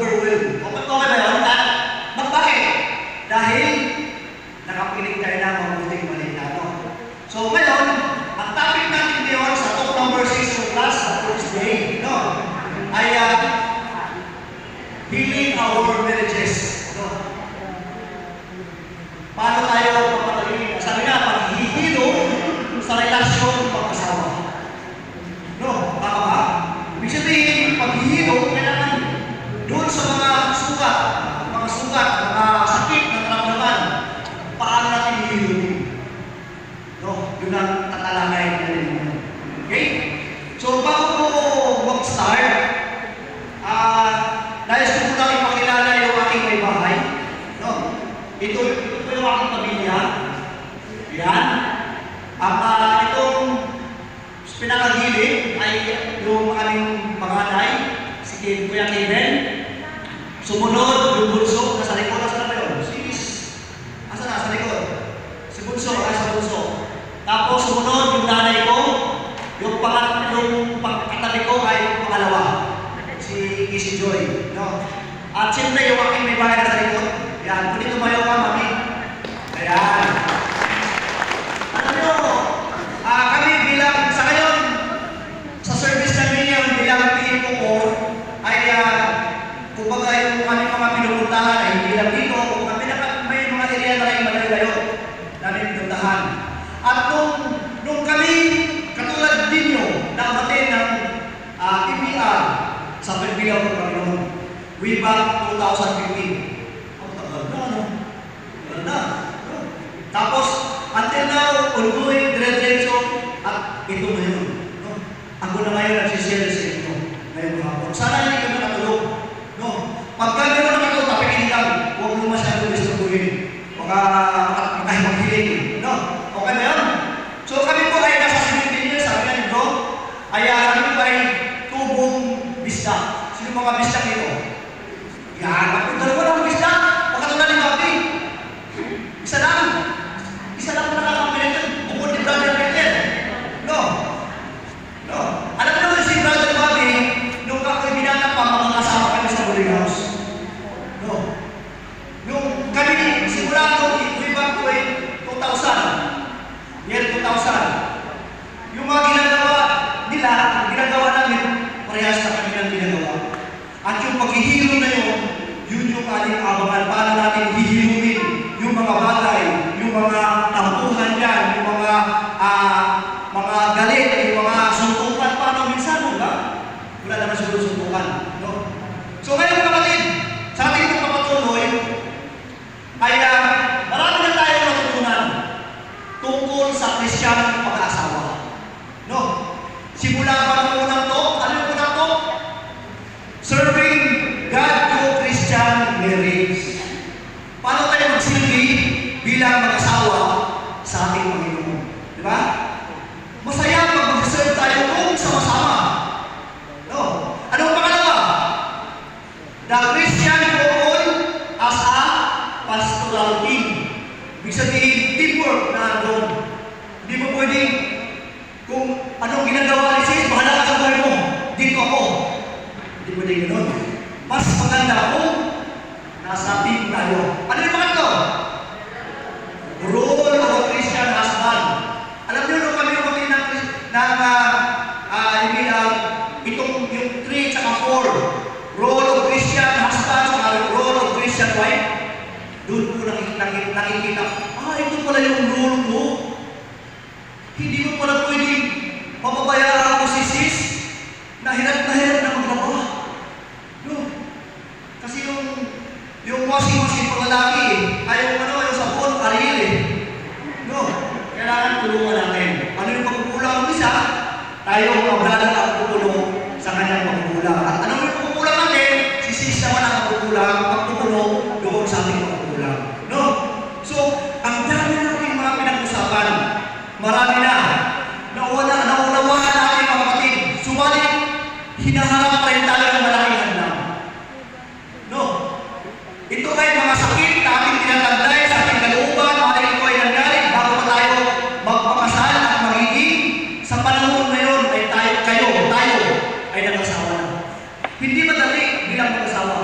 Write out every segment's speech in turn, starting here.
overwhelmed. Okay ba yun? Bakit? Dahil nakapiling tayo ng mabuting balita. No? So ngayon, ang topic natin ngayon sa talk number 6 ng class sa Thursday, no? Ay healing our marriages. No? Paano tayo papatuloy? Sabi nga, paghihilo sa relasyon ng mag-asawa. No? Tama ba? Ibig sabihin, paghihilo, kailangan doon sa mga sugat, mga sakit na naramdaman, paano natin hihilutin? No? Yun ang tatalakay natin. Okay? So, bago ko mag-start, nais ko muna ipakilala yung aking may bahay. No? Ito yung aking pamilya. Yan. Itong pinakagilid ay yung aming panganay, si Kuya Kevin. Sumunod, yung bunso, nasa likod, nasa na yun? Asa na, sa likod? Si bunso, sa bunso. Tapos sumunod, yung nanay ko, yung pagkatabi ko ay yung pangalawa, si Joy. No? At siyempre, yung aking may bahay nasa likod. Yan, kung dito mayo ka, mami. Ayan. Alam nyo, kami bilang, sa ngayon, sa service namin yun, bilang team ko ay kumbaga yung kami mga pinupuntahan ay hindi lang dito, kung may mga area na rin malayo namin pinuntahan. At nung kami, katulad ninyo, nakabatid ng TPR sa Pagbigaw ng Panginoon, way back 2015. Ang tagal na, ano? Tagal na. Tapos, until now, ongoing, dire-diretso, at ito ngayon. No? Ako na ngayon nagsishare sa inyo ngayong hapon. Sana hindi ko nakatulog. No? Pagka nyo na nakatulog, tapikin lang. Huwag mo masyadong distribuhin. Kahit maghiling. No? Okay ba yun? So kami po ay nasa 17 years, sabi nga ni bro, ay kami po ay tubong bisda. Sino mga bisda dito? Yan. Kung dalawa lang bisda, makatulad ni Bobby. Isa lang nakakamilit yun. Bukod ni Brother Peter. No. Alam mo naman si Brother Bobby, nung ako'y binata pa, mga kasama kami sa boarding house. No. Nung kami, simula ko, way back to 2000. Year 2000. Yung mga ginagawa nila, ginagawa namin, parehas na kami ng ginagawa. At yung paghihilo na yun yung ating abangan. Paano natin hihiluin yung mga bagay, yung mga tampuhan dyan, yung mga galit, yung mga suntukan. Paano minsan, wala naman siguro suntukan. No? So ngayon mga kapatid, sa ating pagpapatuloy, ay marami na tayo natutunan tungkol sa Kristiyanong pag-aasawa. No? Simula pa ng unang to, ano yung unang to? Serving God through Christian marriage. Paano tayo magsilbi bilang mag-asawa sa ating Panginoon? Di ba? Masaya pag mag-serve tayo kung sama-sama. No? Anong pangalawa? The Christian role as a pastoral team. Ibig sabihin, teamwork na doon. Hindi mo pwedeng, kung anong ginagawa ni Sis, bahala ka sa buhay mo. Dito ako. Hindi pwedeng gano'n. Mas maganda kung nasa team tayo. Ano yung mga ito? Role of a Christian husband. Alam niyo, nung kami umating itong yung 3 at 4, role of Christian husband at role of Christian wife, doon ko nakikita, ito pala yung role ko. Hindi mo pala pwedeng papabayaan ako si Sis na hirap na magtrabaho. No. Kasi yung washing machine pang lalaki, yung sabon, aril No. Kailangan tulungan natin. Ano yung pagkukulang ng isa, tayo mabrada ang pagkukulong sa kanyang pagkukulang. At ano yung pagkukulang natin, si Sis naman ang pagkukulong doon sa ating pagkukulang. No? So, ang dami natin mga pinag-usapan, marami na. Naunawaan natin mga kapatid. Subalit, hinaharap pa rin tayo ng malaking handang. No? Ito ay mga sakit na ating tinatagday sa ating kalooban, mga ito ay nangyari bago pa tayo magpakasal at magiging sa panahon na yun ay tayo ay nag-asawa na. Hindi madali bilang mag-asawa.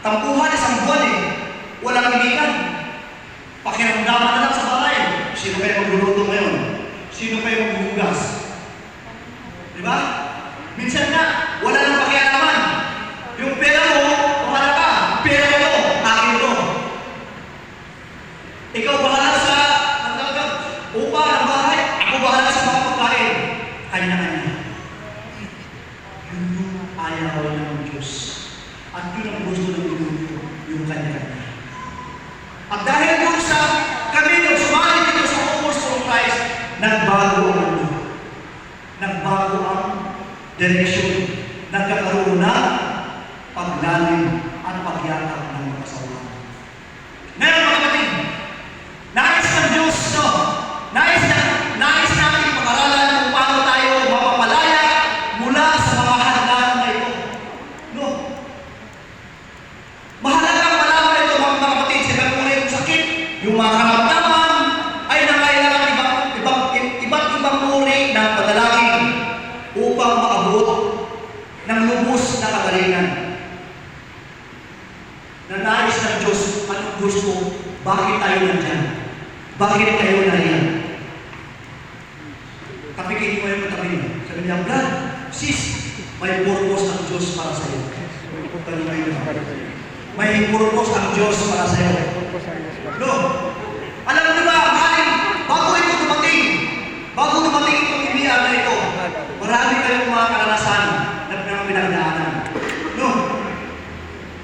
Tampuhan isang buwan eh. Walang inikan. Pakiramdaman na lang sa bahay. Sino kayo magluluto ngayon? Sino kayo maghuhugas? Di ba? Minsan na, wala nang pakialaman. Yung pera mo, bahala ka. Pera mo, akin mo. Ikaw bahala sa upa ng bahay. Ako bahala sa mga pagkain. Kanya-kanya. Yun yung ayaw ng Diyos. At yun ang gusto ng Diyos, yung kanya-kanya. At dahil doon sa kami nung sumali dito sa Opus of Christ, nagbago ang mundo. Nagbago ang direksyon. Nagkakaroon na paglalim at pagyakap ng mga kasawahan. Ngayon mga kapatid, nais ng Diyos, no? Nais natin pag-aralan kung paano tayo mapapalaya mula sa mga hangganan na ito. No? Mahalagang malaman ito mga kapatid, sa pagkulay ng sakit, yung mga karamdaman ay nangailangan iba't ibang uri ng padalagin upang maabot ng lubos na kagalingan. Nais ng Diyos, anong gusto, bakit tayo nandyan? Bakit tayo nariyan? Kapigin mo yung katabi niya. Sabi niya, Brad, sis, may purpose ang Diyos para sa iyo. May purpose ang Diyos para sa iyo. No? Alam niyo ba, bago dumating itong ibiyan na ito, marami kayong mga karanasan na pinagdaanan. No?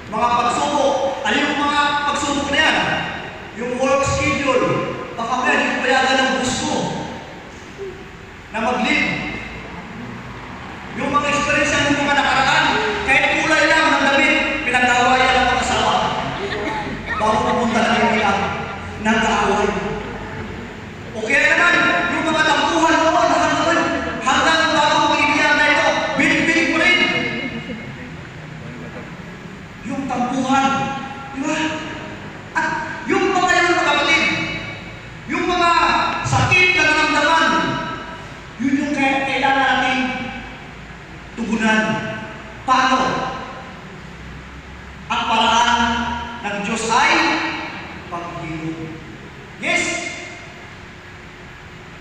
Mga pagsubok, ano yung mga pagsubok na yan? Yung work schedule, baka pwede yung payagan ng gusto na mag-live. Yung mga experience ng mga nakaraan, kahit kulay lang ng damit, pinag-aawayan ng mga asawa. Bago pumunta na yung ilang, nag-aaway. O kaya naman, yung mga tampuhan noon, hanggang bago mag-ibiyan na ito, binig-binig mo rin. Yung tampuhan, di ba? At yung mga yun, mga kapatid, yung mga sakit na naramdaman, yun yung kailangan natin tugunan. Paano? Ang paraan ng Diyos ay paghihirap. Yes!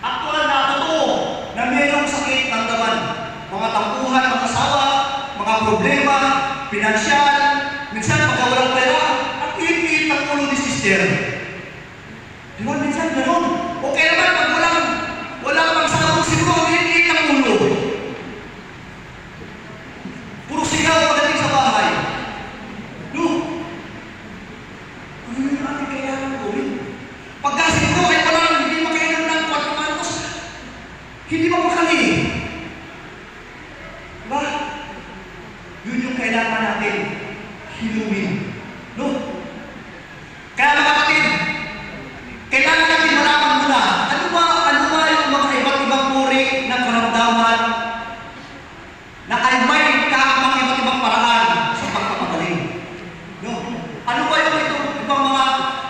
Aktual na totoo na mayroong sakit ng daman. Mga tampuhan, mga asawa, mga problema, pinansyal, minsan pagkawalang pera, at iit-iit ang ulo ni sister. Di ba? Minsan gano'n. O kaya naman, pag walang magsakapong siguro, iit-iit ang ulo. Puro sigaw pagdating sa bahay. No? Ano yung ating kailangan gawin? Pagkasing ko, ay walang hindi makainom ng 4 mantos, hindi mapakali. Diba? Yun yung kailangan natin hilumin. No? Kaya mga kapatid, kailangan natin malaman muna, ano ba yung mga iba't ibang uri ng karamdaman na ay may kaamang iba't ibang paraan sa pagpapagaling. No? Ano ba yung ibang mga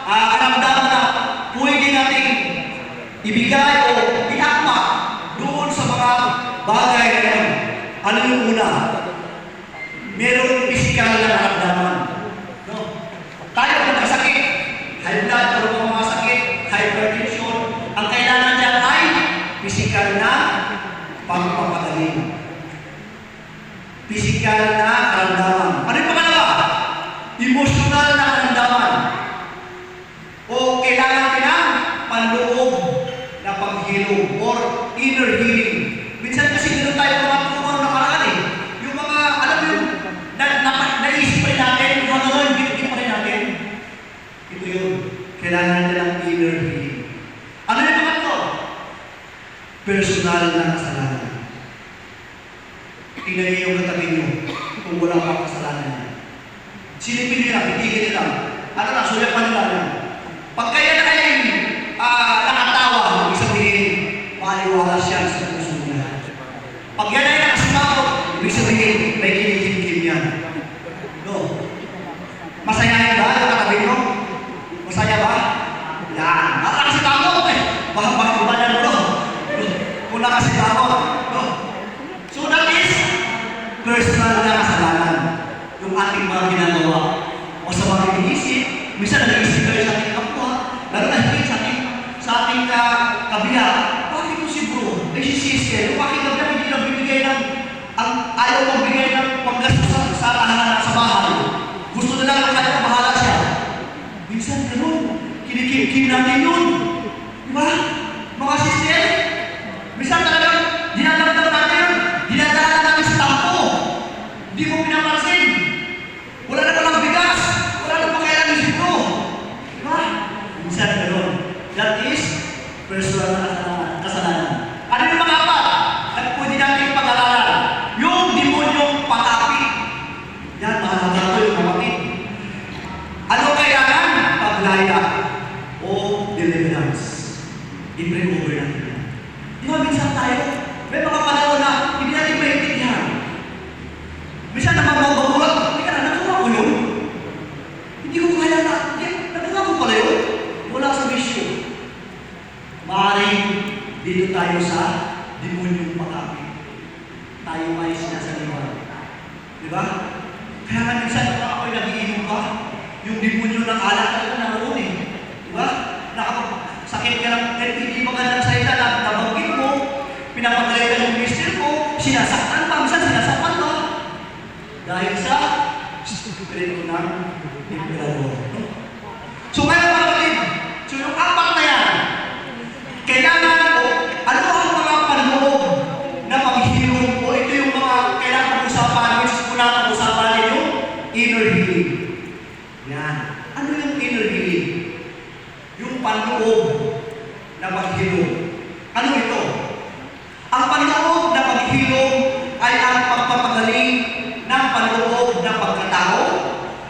karamdaman na pwede natin ibigay o iakma doon sa mga bagay na yun? Ano yung una? Merong physical na karamdaman. No? Tayo kung kasakit, high blood, ano mga sakit, hypertension, ang kailangan dyan ay physical na pagpapagaling. Physical na karamdaman. Ano yung pangalawa? Emotional na karamdaman. O kailangan din ng panloob na paghilom or inner healing. Minsan kasi gano'n tayo mga tulungan na karaan eh. Yung mga, alam mo yung, naisip pa rin natin, yung mga gano'n, hindi pa rin natin. Ito yun. Kailangan nila ng inner healing. Ano yung mga ito? Personal na kasalanan. Tingnan niyo yung katabi niyo kung wala pang kasalanan niya. Silipin nila, pitigin nila. Ano na, sulit pa nila yan. Pag kaya na kayo nakatawa, ibig sabihin, maliwala siya sa puso niya. Pag yan ay nakasimaw, ibig sabihin, may kinikimkim yan. No? Masayahin ba ang katabi niyo? Masaya ba? Yan. Nakakasitamot eh. Bahang-bahang ba na no? Kung nakasitamot. No? So that is personal na kasalanan. Yung ating mga ginagawa. minsan nag-iisip kayo sa ating kapwa, lalo na higit sa ating kabiya, bakit yung si bro, si sister, bakit kabiya hindi lang bibigay ng, ayaw magbigay ng panggastos sa tahanan sa bahay. Gusto nila lang kaya bahala siya. Minsan ganun, kinikim natin yun. Diba? Mga sister, minsan talagang dinadagdag natin yun, dinadala natin sa tampo. Hindi mo pinapansin. Wala na palang bigas. Wala na pa kailan yung sipro. Diba? Minsan ganun. That is personal na kasalanan. Ano yung mga apat na pwede natin pag-aralan? Yung demonyong patapi. Yan, mahalaga ito yung kapatid. Ano kailangan? Paglaya o deliverance. I-bring over natin yan. Di ba minsan tayo, may mga panahon na hindi natin maintindihan. Minsan naman mababulat, hindi ka na, nagawa ko yun. Hindi ko kaya na, nagawa ko pala yun. Wala sa bisyo. Maaaring dito tayo sa demonyong patapi. Tayo ay sinasaliwan. Di ba? Kaya nga minsan ako'y nag-iinom pa. Yung demonyo ng alak talaga naroon eh. Di ba? Sakit ka lang, hindi magandang salita na nabanggit mo, pinapagalitan yung mister mo, sinasaktan pa, minsan sinasaktan pa. Dahil sa spirito ng emperador. So ngayon mga kapatid, so yung apat na yan, kailangan o ano ang mga panloob na paghihilom o ito yung mga kailangan pag-usapan, which is muna pag-usapan natin yung inner healing. Yan. Ano yung inner healing? Yung panloob na paghilom. Ano ito? Ang panloob na paghilom ay ang pagpapagaling ng panloob na pagkatao.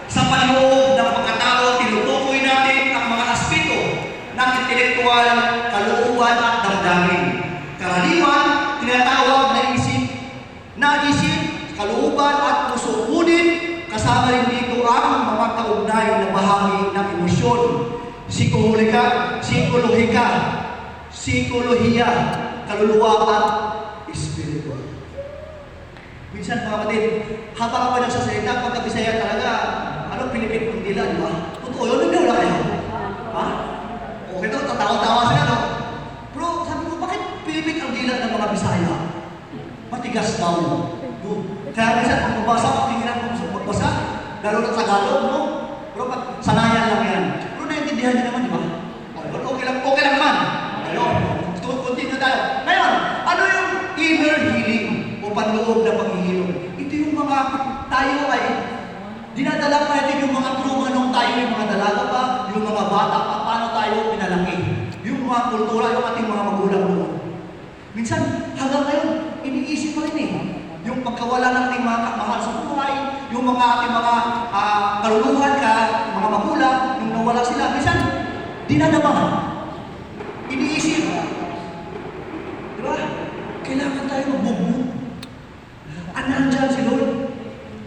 Sa panloob ng pagkatao, tinutukoy natin ang mga aspeto ng intelektual, kalooban at damdamin. Karaniwan, tinatawag na isip, kalooban at puso. Ngunit, kasama rin dito ang mga kaugnay na bahagi ng emosyon, psikolohiya, kaluluwa at espiritual. Minsan mga kapatid, habang ako nagsasalita, pagkabisaya talaga, pinipit kong dila, di ba? Totoo yun, hindi wala kayo. Ha? Okay to, tatawa-tawa sila, no? Pero sabi ko, bakit pinipit ang dila ng mga Bisaya? Matigas daw. Kaya minsan, pag magbasa, tingnan ko sa magbasa, lalo na Tagalog, no? Pero sanayan lang yan. Pero naintindihan niyo naman, di ba? Okay lang man. Ayun, continue tayo. Ngayon, ano yung inner healing o panloob na paghihilom? Ito yung mga tayo ay dinadala pa natin yung mga trauma nung tayo yung mga dalaga pa, yung mga bata pa, paano tayo pinalaki. Yung mga kultura, yung ating mga magulang noon. Minsan, hanggang ngayon, iniisip pa rin eh. Yung pagkawala ng ating mga mahal sa buhay, yung mga ating mga kaluluhan ka, mga magulang, yung nawala sila. Minsan, dinadama. Iniisip. Diba? Kailangan tayo magbubuk. Nandyan si Lord.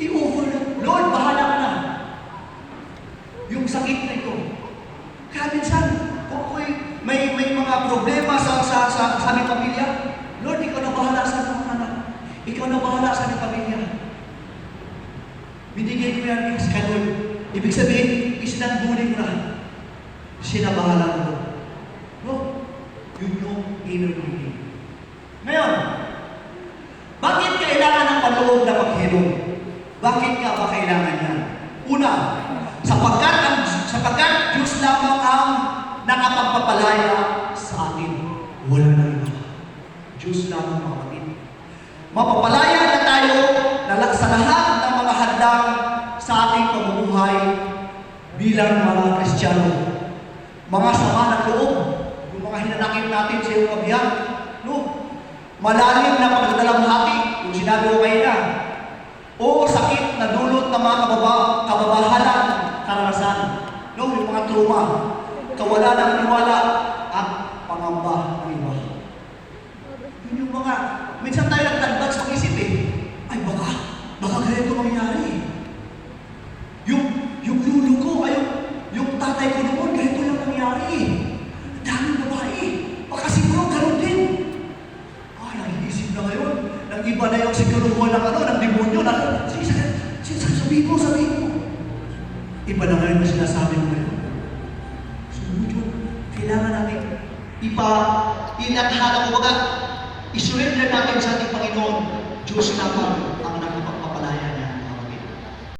I-offer na. Lord, bahala ka na. Yung sakit na ito. Kaya minsan, kung ako'y may mga problema sa aming pamilya, Lord, ikaw na bahala sa aming anak. Ikaw na bahala sa aming pamilya. Binigay ko yan kay Lord. Ibig sabihin, isinagbunin ko na. Siya na bahala ko. No? Yun yung inner healing. Ngayon, bakit kailangan ng panloob na paghilom? Bakit nga ba kailangan yan? Una, sapagkat Diyos lamang ang nakapagpapalaya sa atin. Wala na iba. Diyos lamang kapatid. Mapapalaya na tayo sa lahat ng mga hadlang sa ating pamumuhay bilang mga Kristiyano. Mga sama ng loob, yung mga hinanakit natin sa iyong kabiyak, no? Malalim na pagdalamhati, yung sinabi ko kayo na, o sakit na dulot ng mga kababahalan, karanasan, no? Yung mga trauma, kawalan ng tiwala, at pangamba ng iba. Yun yung mga, minsan tayo nagtagdag sa isip eh, ay baka ganito mangyari. Yung lulo ko, yung tatay ko noon, ganito lang nangyari. Daming babae, baka siguro ganun din. Nag-iisip na ngayon, nag-iba na yung siguluhan ng demonyo, sabihin mo. Iba na ngayon na sinasabi mo ngayon. inathala ko baga, isurrender natin sa ating Panginoon, Diyos natin.